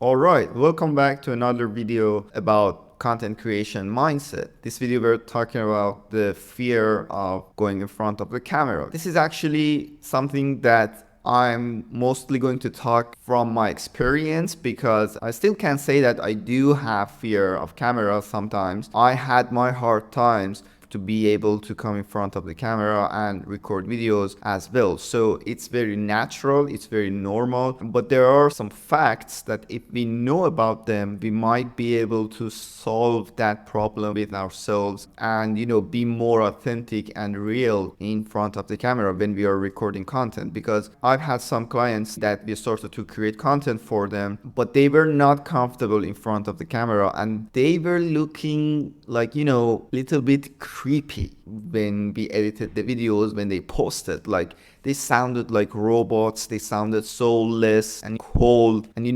Alright, welcome back to another video about content creation mindset. This video we're talking about the fear of going in front of the camera. This is actually something that I'm mostly going to talk from my experience because I still can say that I do have fear of camera sometimes. I had my hard times to be able to come in front of the camera and record videos as well. So it's very natural, it's very normal, but there are some facts that if we know about them, we might be able to solve that problem with ourselves and, be more authentic and real in front of the camera when we are recording content. Because I've had some clients that we started to create content for them, but they were not comfortable in front of the camera and they were looking like, little bit creepy when we edited the videos, when they posted. Like, they sounded like robots, they sounded soulless and cold and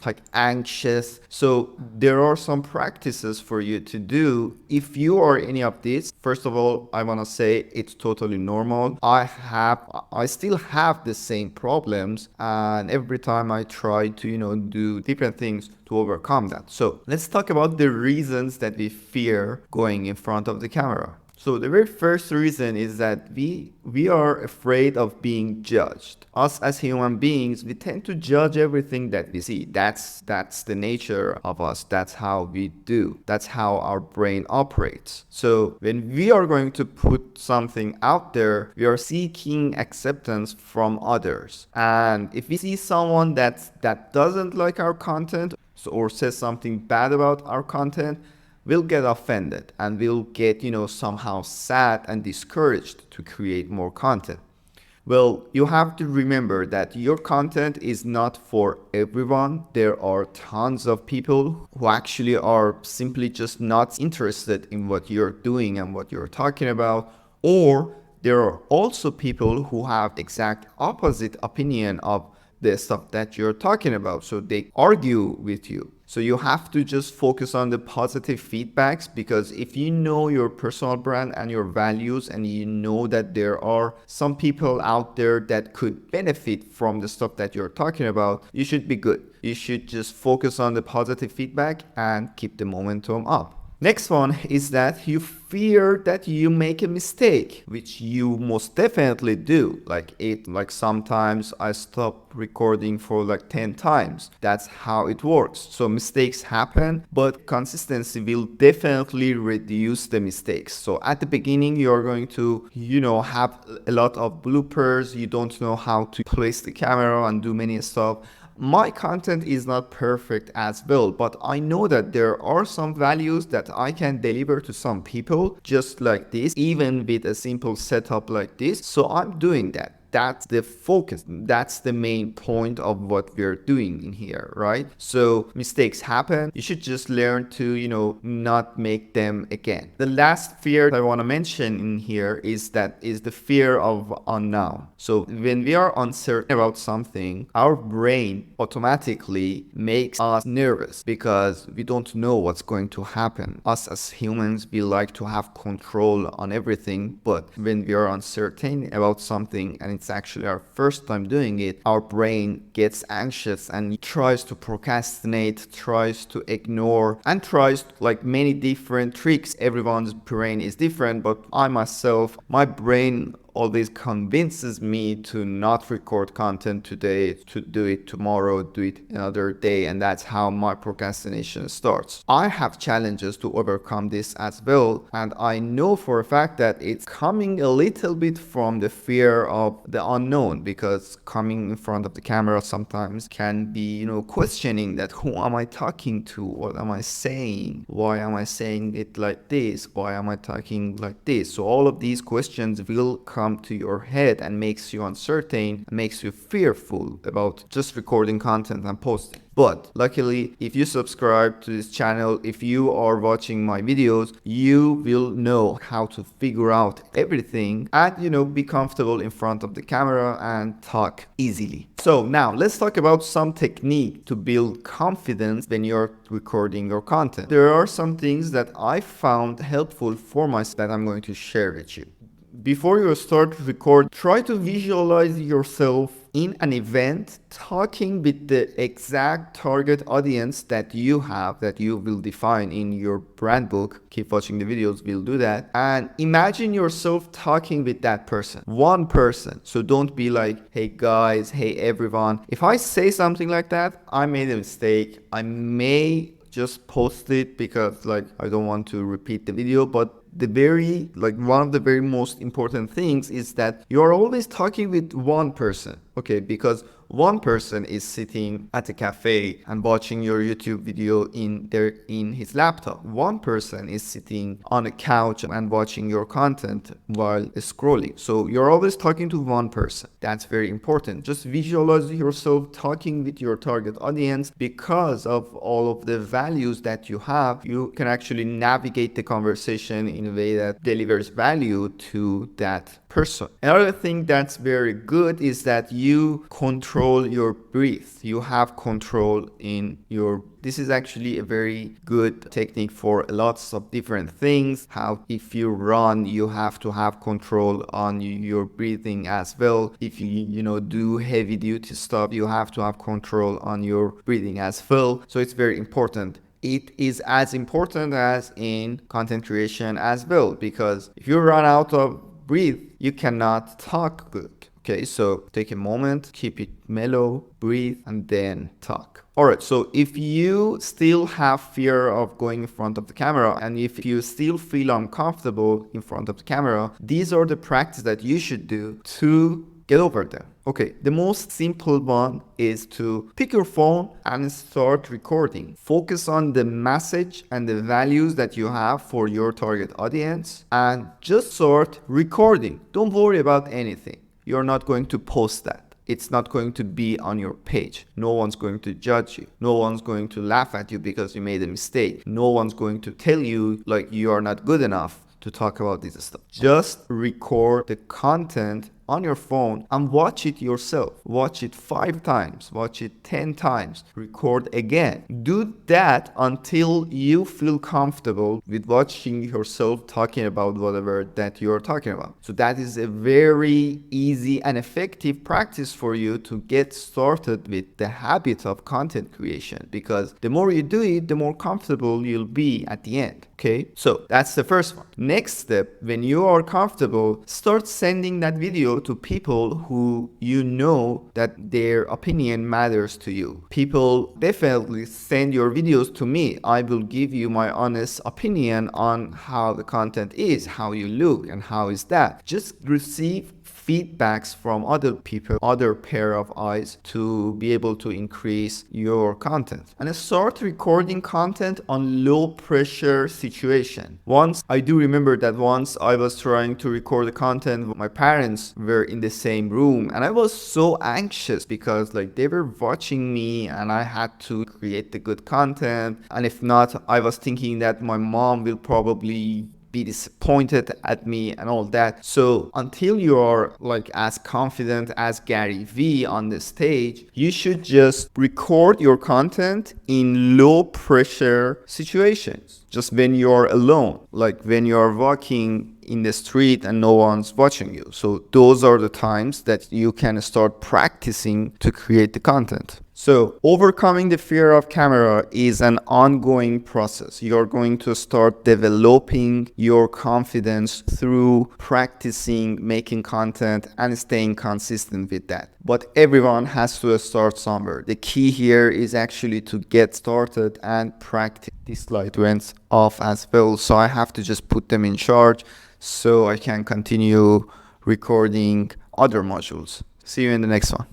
like anxious. So there are some practices for you to do if you are any of these. First of all, I want to say it's totally normal. I still have the same problems, and every time I try to do different things to overcome that. So let's talk about the reasons that we fear going in front of the camera. So the very first reason is that we are afraid of being judged. Us as human beings, we tend to judge everything that we see. That's the nature of us. That's how we do. That's how our brain operates. So when we are going to put something out there, we are seeking acceptance from others. And if we see someone that doesn't like our content or says something bad about our content, we'll get offended and we'll get, somehow sad and discouraged to create more content. Well, you have to remember that your content is not for everyone. There are tons of people who actually are simply just not interested in what you're doing and what you're talking about. Or there are also people who have exact opposite opinion of the stuff that you're talking about. So they argue with you. So you have to just focus on the positive feedbacks, because if you know your personal brand and your values and you know that there are some people out there that could benefit from the stuff that you're talking about, you should be good. You should just focus on the positive feedback and keep the momentum up. Next one is that you fear that you make a mistake, which you most definitely do. Like sometimes I stop recording for like 10 times. That's how it works. So mistakes happen, but consistency will definitely reduce the mistakes. So at the beginning, you're going to, have a lot of bloopers. You don't know how to place the camera and do many stuff. My content is not perfect as well, but I know that there are some values that I can deliver to some people just like this, even with a simple setup like this. So I'm doing that. That's the focus. That's the main point of what we're doing in here, right? So mistakes happen. You should just learn to, not make them again. The last fear I want to mention in here is the fear of unknown. So when we are uncertain about something, our brain automatically makes us nervous because we don't know what's going to happen. Us as humans, we like to have control on everything, but when we are uncertain about something and it's actually our first time doing it, our brain gets anxious and tries to procrastinate, tries to ignore, and tries like many different tricks. Everyone's brain is different, but my brain always convinces me to not record content today, to do it tomorrow, do it another day, and that's how my procrastination starts. I have challenges to overcome this as well, and I know for a fact that it's coming a little bit from the fear of the unknown, because coming in front of the camera sometimes can be, questioning that who am I talking to? What am I saying? Why am I saying it like this? Why am I talking like this? So all of these questions will come to your head and makes you uncertain, makes you fearful about just recording content and posting. But luckily, if you subscribe to this channel, if you are watching my videos, you will know how to figure out everything and, be comfortable in front of the camera and talk easily. So now let's talk about some technique to build confidence when you're recording your content. There are some things that I found helpful for myself that I'm going to share with you. Before you start to record, try to visualize yourself in an event, talking with the exact target audience that you have, that you will define in your brand book. Keep watching the videos, we'll do that. And imagine yourself talking with that person, one person. So don't be like, hey guys, hey everyone. If I say something like that, I made a mistake. I may just post it because like I don't want to repeat the video, but one of the very most important things is that you're always talking with one person, okay? Because one person is sitting at a cafe and watching your YouTube video in his laptop. One person is sitting on a couch and watching your content while scrolling. So you're always talking to one person. That's very important. Just visualize yourself talking with your target audience. Because of all of the values that you have, you can actually navigate the conversation in a way that delivers value to that person. Another thing that's very good is that you control your breath. You have control in your This is actually a very good technique for lots of different things. How if you run, you have to have control on your breathing as well. If you do heavy duty stuff, you have to have control on your breathing as well. So it's very important. It is as important as in content creation as well, because if you run out of breathe, you cannot talk good. Okay, so take a moment, keep it mellow, breathe, and then talk. All right, so if you still have fear of going in front of the camera, and if you still feel uncomfortable in front of the camera, these are the practices that you should do to get over them. Okay, the most simple one is to pick your phone and start recording. Focus on the message and the values that you have for your target audience and just start recording. Don't worry about anything. You're not going to post that. It's not going to be on your page. No one's going to judge you. No one's going to laugh at you because you made a mistake. No one's going to tell you like you are not good enough to talk about this stuff. Just record the content on your phone and watch it yourself. Watch it 5 times, watch it 10 times, record again. Do that until you feel comfortable with watching yourself talking about whatever that you're talking about. So that is a very easy and effective practice for you to get started with the habit of content creation, because the more you do it, the more comfortable you'll be at the end. Okay, so that's the first one. Next step, when you are comfortable, start sending that video to people who you know that their opinion matters to you. People definitely send your videos to me. I will give you my honest opinion on how the content is, how you look, and how is that. Just receive feedbacks from other people, other pair of eyes, to be able to increase your content. And start recording content on low pressure situation. Once I do remember that once I was trying to record the content, my parents were in the same room and I was so anxious because like they were watching me and I had to create the good content. And if not, I was thinking that my mom will probably be disappointed at me and all that. So until you are like as confident as Gary Vee on the stage, you should just record your content in low pressure situations. Just when you're alone, like when you're walking in the street and no one's watching you. So those are the times that you can start practicing to create the content. So overcoming the fear of camera is an ongoing process. You're going to start developing your confidence through practicing making content and staying consistent with that. But everyone has to start somewhere. The key here is actually to get started and practice. This slide went off as well, so I have to just put them in charge so I can continue recording other modules. See you in the next one.